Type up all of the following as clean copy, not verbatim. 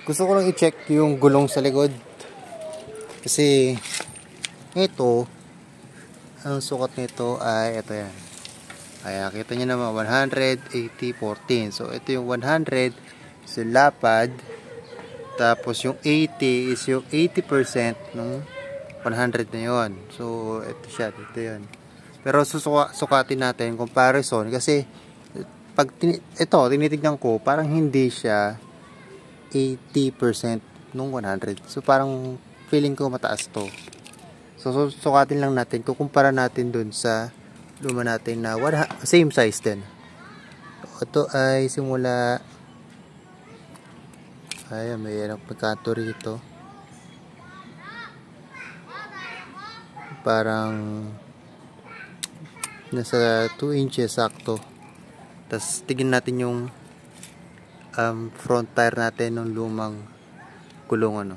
Gusto ko lang i-check yung gulong sa likod. Kasi ito, ang sukat nito ay ito yan. Ay, nakita nyo naman 180/14. So ito yung 100 is yung lapad. Tapos yung 80 is yung 80% ng 100 na yon. So ito siya, dito yan. Pero sukatin natin comparison kasi pag ito tinitignan ko, parang hindi siya 80% nung 100. So parang feeling ko mataas to. So sukatin lang natin, kukumpara natin dun sa luma natin na same size din. So, ito ay simula ay may pagkanto rito. Parang nasa 2 inches sakto. Tapos tignan natin yung front tire natin ng lumang gulong ano.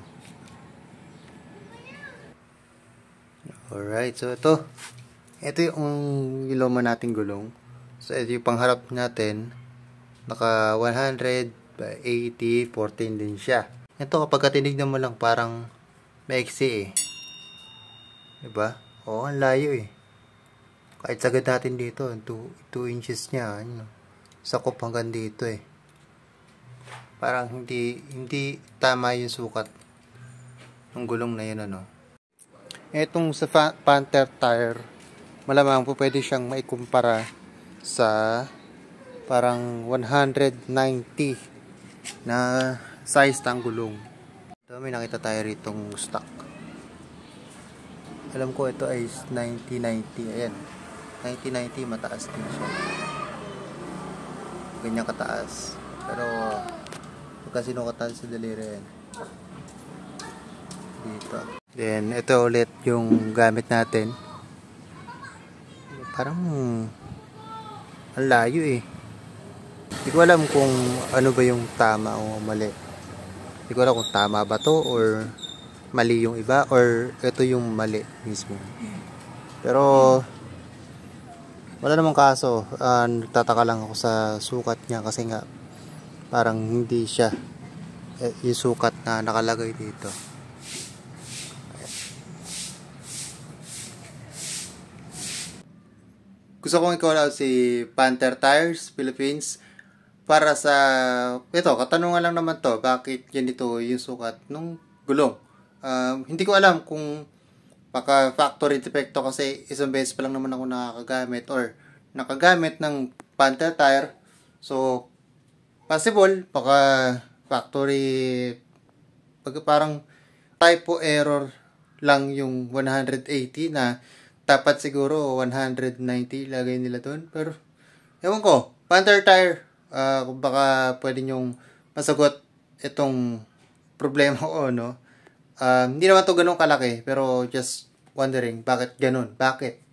Alright, so ito yung luma nating gulong. So ito yung pangharap natin, naka 100/80/14 din siya. Ito kapag tinignan mo lang parang maiksi eh, diba? Oo, ang layo eh. Kahit sagad natin dito 2 inches nya sakop hanggang dito eh. Parang hindi tama yung sukat ng gulong na yun ano. Etong sa Panther tire, malamang po pwede siyang maikumpara sa parang 190 na size ng gulong. Ito, may nakita tayo ritong stock. Alam ko ito ay 90/90. Ayan, 90/90, mataas din siya. Ganyan kataas. Pero pagka sinukatan sa daliri yan. Dito. Then, ito ulit yung gamit natin. Parang ang layo eh. Hindi ko alam kung ano ba yung tama o mali. Hindi ko alam kung tama ba to or mali yung iba or ito yung mali mismo. Pero wala namang kaso. Nagtataka lang ako sa sukat niya kasi nga parang hindi siya yung sukat na nakalagay dito. Gusto kong i-call out si Panther Tires Philippines para sa ito, katanungan lang naman to, bakit ganito yung sukat ng gulong. Hindi ko alam kung baka factory defect to kasi isang beses pa lang naman ako nakagamit ng Panther tire. So possible baka factory parang typo error lang yung 180 na dapat siguro 190 lagay nila doon. Pero ewan ko, Panther tire, baka pwede nyong masagot itong problema ko, no? Hindi naman to ganun kalaki, pero just wondering bakit ganun, bakit